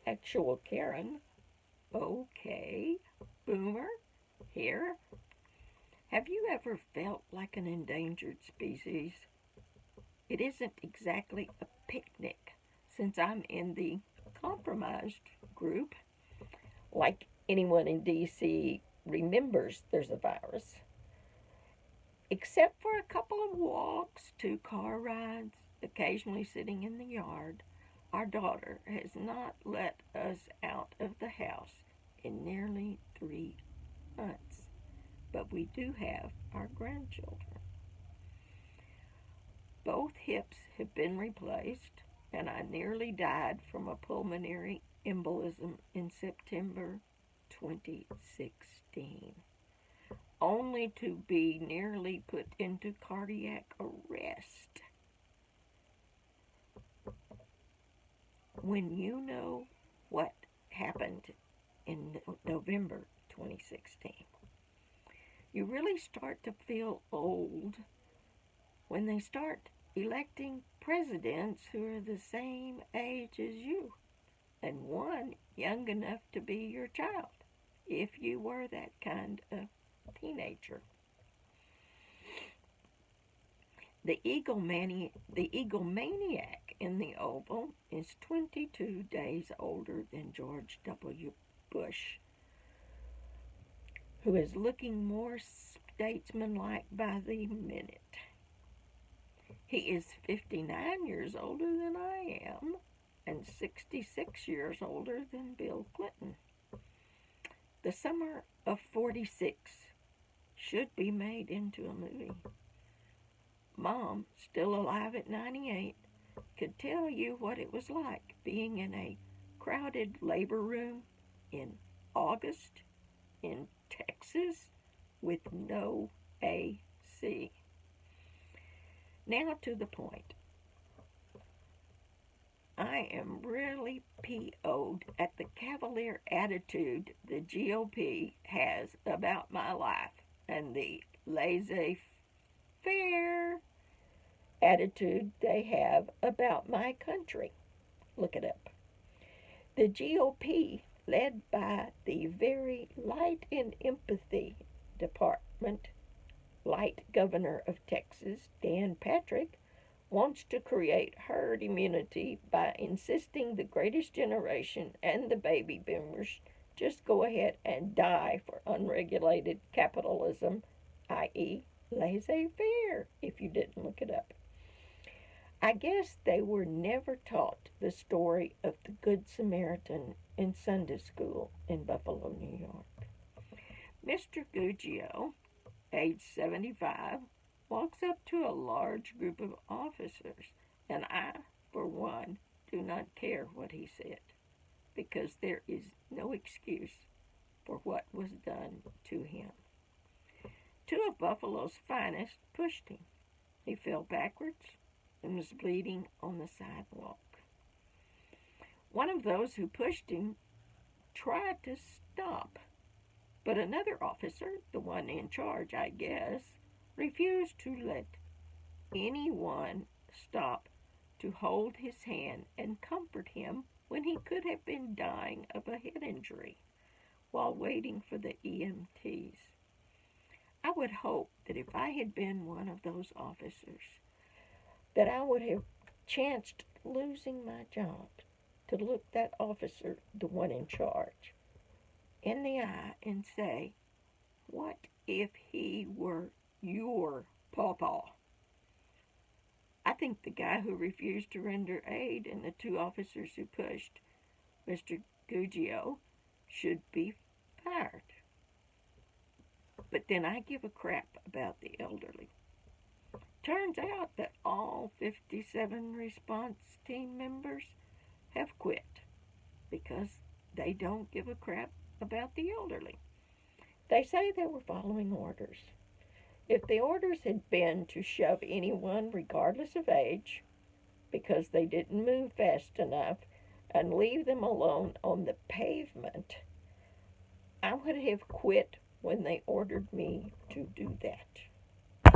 actual Karen. Okay, Boomer, here. Have you ever felt like an endangered species? It isn't exactly a picnic since I'm in the compromised group. Like anyone in DC remembers there's a virus. Except for a couple of walks, 2-car rides, occasionally sitting in the yard, our daughter has not let us out of the house in nearly 3 months. But we do have our grandchildren. Both hips have been replaced, and I nearly died from a pulmonary embolism in September 2016, only to be nearly put into cardiac arrest. When you know what happened in November 2016, you really start to feel old when they start electing presidents who are the same age as you, and one young enough to be your child, if you were that kind of teenager. The egomaniac in the Oval is 22 days older than George W. Bush, who is looking more statesmanlike by the minute. He is 59 years older than I am and 66 years older than Bill Clinton. The summer of 46 should be made into a movie. Mom, still alive at 98, could tell you what it was like being in a crowded labor room in August in Texas with no AC. Now to the point. I am really PO'd at the cavalier attitude the GOP has about my life and the laissez-faire attitude they have about my country. Look it up. The GOP, led by the very light and empathy department, light governor of Texas, Dan Patrick, wants to create herd immunity by insisting the greatest generation and the baby boomers just go ahead and die for unregulated capitalism, i.e., laissez-faire, if you didn't look it up. I guess they were never taught the story of the Good Samaritan in Sunday school in Buffalo, New York. Mr. Gugio, age 75, walks up to a large group of officers, and I, for one, do not care what he said, because there is no excuse for what was done to him. 2 of Buffalo's finest pushed him. He fell backwards and was bleeding on the sidewalk. One of those who pushed him tried to stop, but another officer, the one in charge, I guess, refused to let anyone stop to hold his hand and comfort him when he could have been dying of a head injury while waiting for the EMTs. I would hope that if I had been one of those officers, that I would have chanced losing my job to look that officer, the one in charge, in the eye and say, what if he were your pawpaw? I think the guy who refused to render aid and the 2 officers who pushed Mr. Gugio should be fired. But then I give a crap about the elderly. Turns out that all 57 response team members have quit because they don't give a crap about the elderly. They say they were following orders. If the orders had been to shove anyone regardless of age because they didn't move fast enough and leave them alone on the pavement, I would have quit when they ordered me to do that.